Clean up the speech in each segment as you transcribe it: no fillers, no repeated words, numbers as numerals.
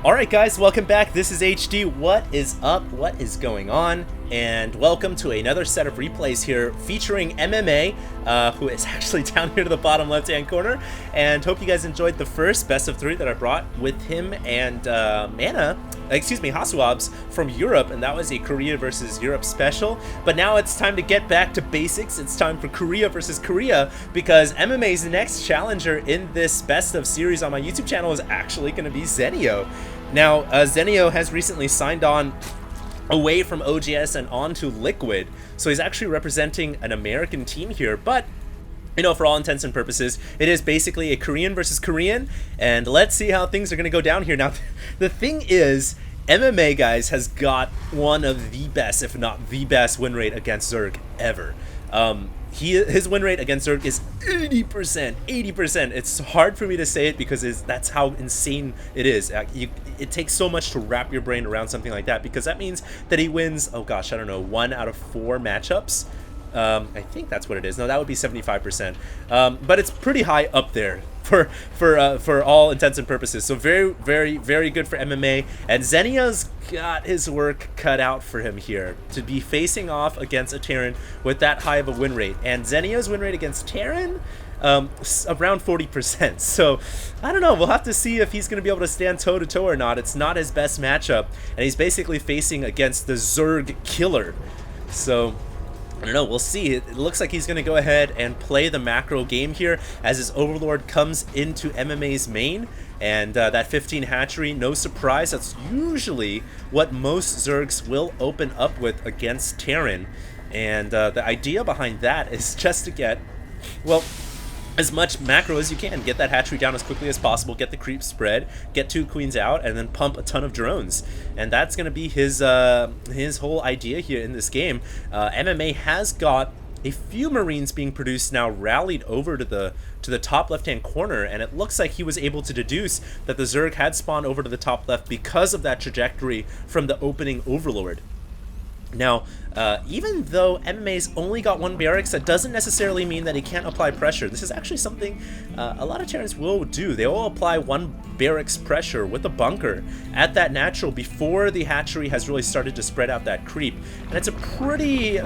Alright guys, welcome back. This is HD. What is up? What is going on? And welcome to another set of replays here featuring MMA, who is actually down here to the bottom left-hand corner. And hope you guys enjoyed the first best of 3 that I brought with him and Hasuabs from Europe, and that was a Korea versus Europe special. But now it's time to get back to basics. It's time for Korea versus Korea, because MMA's next challenger in this best of series on my YouTube channel is actually going to be Zenio. Now, Zenio has recently signed on away from OGS and on to Liquid, so he's actually representing an American team here, but you know, for all intents and purposes, it is basically a Korean versus Korean, and let's see how things are going to go down here. Now, the thing is, MMA, guys, has got one of the best, if not the best, win rate against Zerg ever. His win rate against Zerg is 80%. 80%. It's hard for me to say it because that's how insane it is. It takes so much to wrap your brain around something like that, because that means that he wins, oh gosh, I don't know, 1 out of 4 matchups. I think that's what it is. No, that would be 75%. But it's pretty high up there for all intents and purposes. So very, very, very good for MMA. And Zenio's got his work cut out for him here to be facing off against a Terran with that high of a win rate. And Zenio's win rate against Terran, around 40%. So I don't know, we'll have to see if he's going to be able to stand toe-to-toe or not. It's not his best matchup, and he's basically facing against the Zerg killer. So I don't know, we'll see. It looks like he's going to go ahead and play the macro game here as his Overlord comes into MMA's main. And that 15 hatchery, no surprise, that's usually what most Zergs will open up with against Terran. And the idea behind that is just to get, well, as much macro as you can. Get that hatchery down as quickly as possible, get the creep spread, get 2 queens out, and then pump a ton of drones. And that's going to be his whole idea here in this game. MMA has got a few Marines being produced now, rallied over to the top left-hand corner, and it looks like he was able to deduce that the Zerg had spawned over to the top left because of that trajectory from the opening Overlord. Now, even though MMA's only got 1 barracks, that doesn't necessarily mean that he can't apply pressure. This is actually something a lot of Terrans will do. They will apply 1 barracks pressure with a bunker at that natural before the hatchery has really started to spread out that creep. And it's a pretty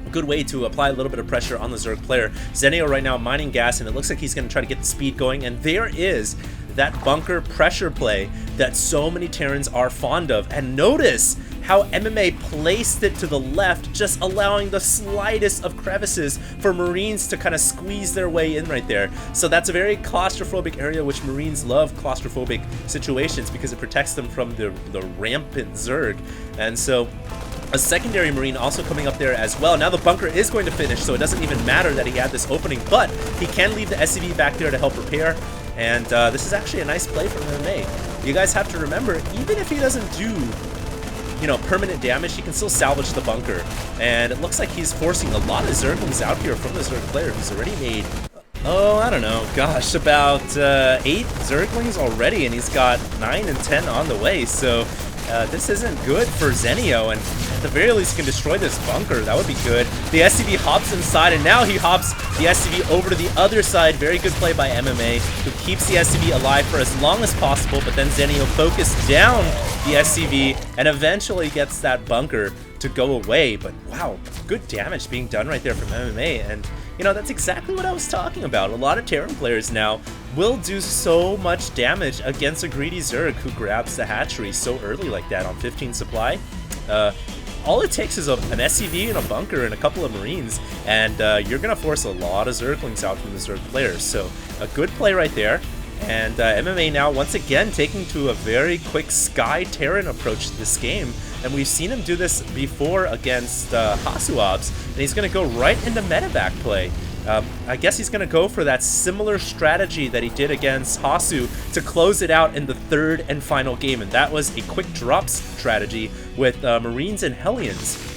good way to apply a little bit of pressure on the Zerg player. Zenio right now mining gas, and it looks like he's going to try to get the speed going, and there is that bunker pressure play that so many Terrans are fond of. And notice how MMA placed it to the left, just allowing the slightest of crevices for Marines to kind of squeeze their way in right there. So that's a very claustrophobic area, which Marines love claustrophobic situations because it protects them from the rampant Zerg. And so a secondary Marine also coming up there as well. Now the bunker is going to finish, so it doesn't even matter that he had this opening, but he can leave the SCV back there to help repair. And this is actually a nice play from MMA. You guys have to remember, even if he doesn't do, you know, permanent damage, he can still salvage the bunker. And it looks like he's forcing a lot of Zerglings out here from the Zerg player, who's already made, oh, I don't know, gosh, about 8 Zerglings already, and he's got 9 and 10 on the way. So this isn't good for Zenio, and at the very least he can destroy this bunker. That would be good. The SCV hops inside, and now he hops the SCV over to the other side. Very good play by MMA, who keeps the SCV alive for as long as possible, but then Zenio focused down the SCV and eventually gets that bunker to go away. But wow, good damage being done right there from MMA, and you know, that's exactly what I was talking about. A lot of Terran players now will do so much damage against a greedy Zerg who grabs the hatchery so early like that on 15 supply. All it takes is an SCV and a bunker and a couple of Marines, and you're going to force a lot of Zerglings out from the Zerg players. So a good play right there. And MMA now once again taking to a very quick Sky Terran approach to this game. And we've seen him do this before against Hasuabs, and he's going to go right into medevac play. I guess he's going to go for that similar strategy that he did against Hasu to close it out in the 3rd and final game, and that was a quick drops strategy with Marines and Hellions.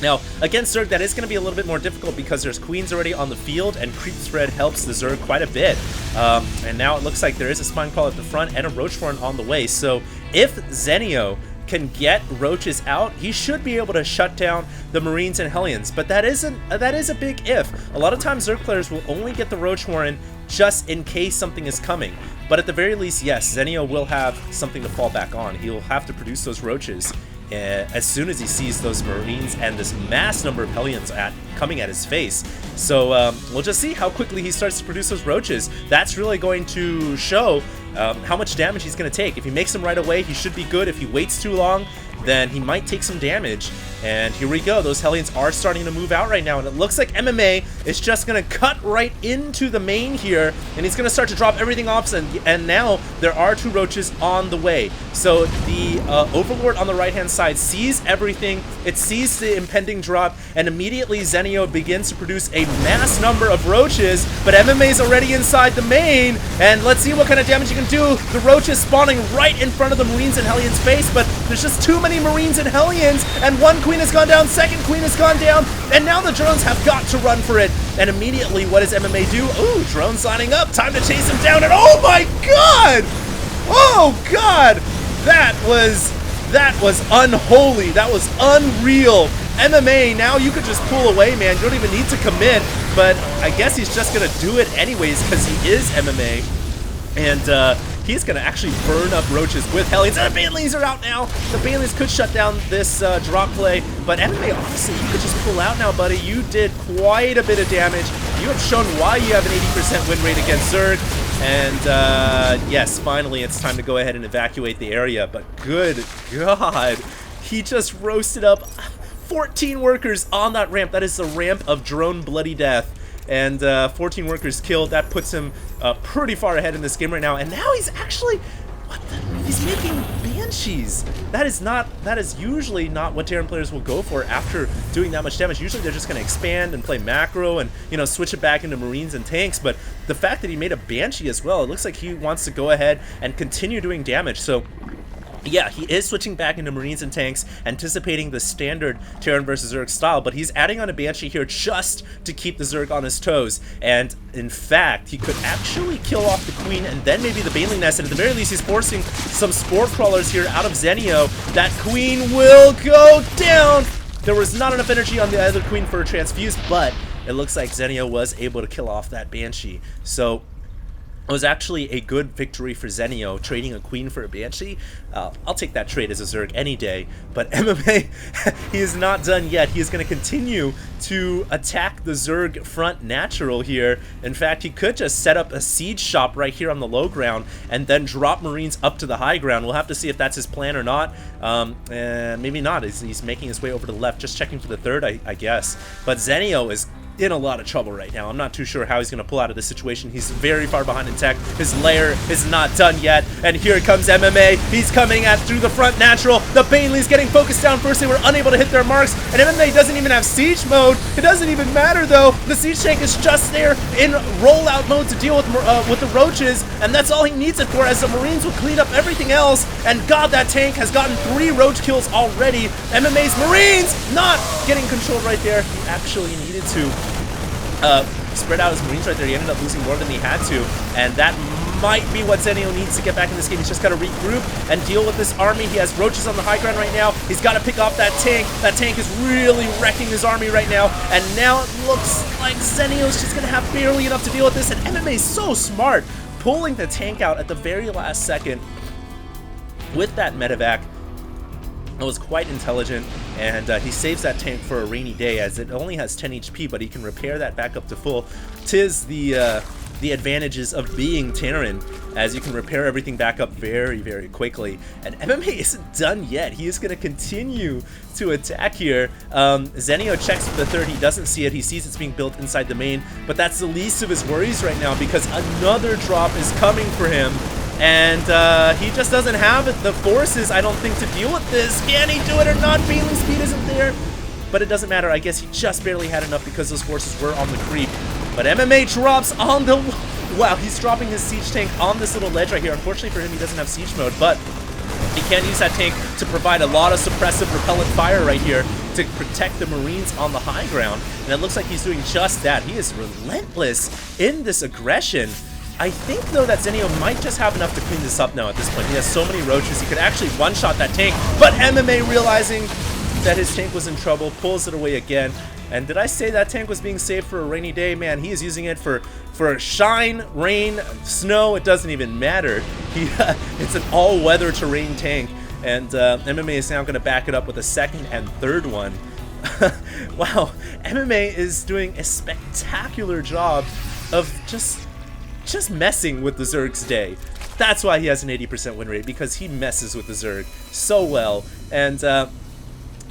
Now, against Zerg, that is going to be a little bit more difficult because there's queens already on the field, and creep spread helps the Zerg quite a bit. And now it looks like there is a spine crawl at the front and a roachhorn on the way. So if Zenio can get roaches out, he should be able to shut down the Marines and Hellions. But that is a big if. A lot of times Zerg players will only get the roach warren just in case something is coming. But at the very least, yes, Zenio will have something to fall back on. He'll have to produce those roaches as soon as he sees those Marines and this mass number of Hellions coming at his face. So we'll just see how quickly he starts to produce those roaches. That's really going to show how much damage he's going to take. If he makes them right away, he should be good. If he waits too long, then he might take some damage. And here we go. Those Hellions are starting to move out right now, and it looks like MMA is just going to cut right into the main here, and he's going to start to drop everything off, and now there are 2 roaches on the way. So the Overlord on the right-hand side sees everything. It sees the impending drop, and immediately Zenio begins to produce a mass number of roaches, but MMA is already inside the main, and let's see what kind of damage you can do. The roaches spawning right in front of the Marines and Hellions' face, but there's just too many Marines and Hellions, and one Queen has gone down, second Queen has gone down, and now the drones have got to run for it. And immediately, what does MMA do? Ooh, drones lining up, time to chase him down, and oh my god! Oh god! That was unholy, that was unreal. MMA, now you could just pull away, man. You don't even need to commit, but I guess he's just gonna do it anyways because he is MMA. And he's going to actually burn up roaches with Hellions. And the Baneleys are out now. The Baneleys could shut down this drop play. But MMA, honestly, you could just pull out now, buddy. You did quite a bit of damage. You have shown why you have an 80% win rate against Zerg. And yes, finally, it's time to go ahead and evacuate the area. But good God, he just roasted up 14 workers on that ramp. That is the ramp of drone bloody death. And 14 workers killed. That puts him pretty far ahead in this game right now. And now he's actually, he's making Banshees. That is usually not what Terran players will go for after doing that much damage. Usually they're just going to expand and play macro and, you know, switch it back into Marines and tanks. But the fact that he made a Banshee as well, it looks like he wants to go ahead and continue doing damage. So yeah, he is switching back into Marines and tanks, anticipating the standard Terran versus Zerg style, but he's adding on a Banshee here just to keep the Zerg on his toes. And in fact, he could actually kill off the Queen and then maybe the Baneling Nest, and at the very least, he's forcing some Spore Crawlers here out of Zenio. That Queen will go down! There was not enough energy on the other Queen for a transfuse, but it looks like Zenio was able to kill off that Banshee. So it was actually a good victory for Zenio, trading a Queen for a Banshee. I'll take that trade as a Zerg any day, but MMA, he is not done yet. He is going to continue to attack the Zerg front natural here. In fact, he could just set up a siege shop right here on the low ground and then drop Marines up to the high ground. We'll have to see if that's his plan or not. Maybe not. He's making his way over to the left, just checking for the third, I guess. But Zenio is in a lot of trouble right now. I'm not too sure how he's going to pull out of this situation. He's very far behind in tech. His lair is not done yet. And here comes MMA. He's coming at through the front natural. The Baneley's getting focused down first. They were unable to hit their marks. And MMA doesn't even have siege mode. It doesn't even matter though. The siege tank is just there in rollout mode to deal with the roaches. And that's all he needs it for, as the Marines will clean up everything else. And God, that tank has gotten 3 roach kills already. MMA's Marines not getting controlled right there. He actually needed to spread out his Marines right there. He ended up losing more than he had to, and that might be what Zenio needs to get back in this game. He's just got to regroup and deal with this army. He has roaches on the high ground right now. He's got to pick off that tank. That tank is really wrecking his army right now, and now it looks like Zenio's just going to have barely enough to deal with this, and MMA is so smart, pulling the tank out at the very last second with that medevac. It was quite intelligent, and he saves that tank for a rainy day, as it only has 10 HP, but he can repair that back up to full. Tis the advantages of being Terran, as you can repair everything back up very, very quickly. And MMA isn't done yet. He is going to continue to attack here. Zenio checks for the third. He doesn't see it. He sees it's being built inside the main, but that's the least of his worries right now, because another drop is coming for him. And he just doesn't have the forces, I don't think, to deal with this. Can he do it or not? Baneling speed isn't there. But it doesn't matter. I guess he just barely had enough because those forces were on the creep. But MMA drops on the... Wow, he's dropping his siege tank on this little ledge right here. Unfortunately for him, he doesn't have siege mode, but he can use that tank to provide a lot of suppressive repellent fire right here to protect the Marines on the high ground. And it looks like he's doing just that. He is relentless in this aggression. I think, though, that Zenio might just have enough to clean this up now at this point. He has so many roaches, he could actually one-shot that tank, but MMA, realizing that his tank was in trouble, pulls it away again. And did I say that tank was being saved for a rainy day? Man, he is using it for shine, rain, snow. It doesn't even matter. It's an all-weather terrain tank. And MMA is now going to back it up with a second and third one. Wow, MMA is doing a spectacular job of just messing with the Zerg's day. That's why he has an 80% win rate, because he messes with the Zerg so well. And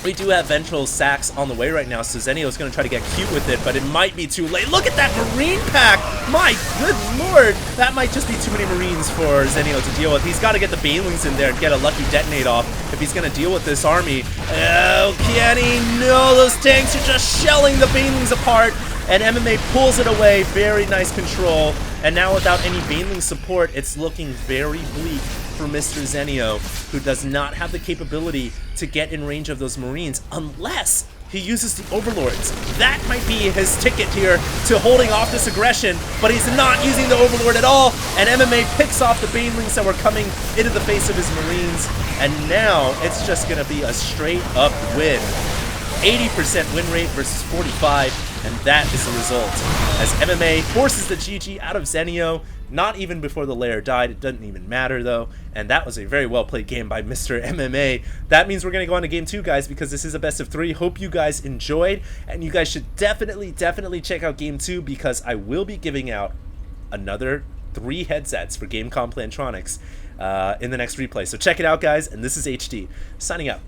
we do have Ventral Sacks on the way right now, so Zenio is going to try to get cute with it, but it might be too late. Look at that Marine pack! My good lord! That might just be too many Marines for Zenio to deal with. He's got to get the Banelings in there and get a lucky detonate off if he's going to deal with this army. Oh, can he? No, those tanks are just shelling the Banelings apart, and MMA pulls it away. Very nice control. And now without any Baneling support, it's looking very bleak for Mr. Zenio, who does not have the capability to get in range of those Marines unless he uses the Overlords. That might be his ticket here to holding off this aggression, but he's not using the Overlord at all, and MMA picks off the Banelings that were coming into the face of his Marines, and now it's just going to be a straight-up win. 80% win rate versus 45, and that is the result. As MMA forces the GG out of Zenio, not even before the lair died. It doesn't even matter though, and that was a very well played game by Mr. MMA. That means we're going to go on to game 2, guys, because this is a best of 3. Hope you guys enjoyed, and you guys should definitely check out game 2, because I will be giving out another 3 headsets for Gamecom Plantronics in the next replay. So check it out, guys, and this is HD, signing out.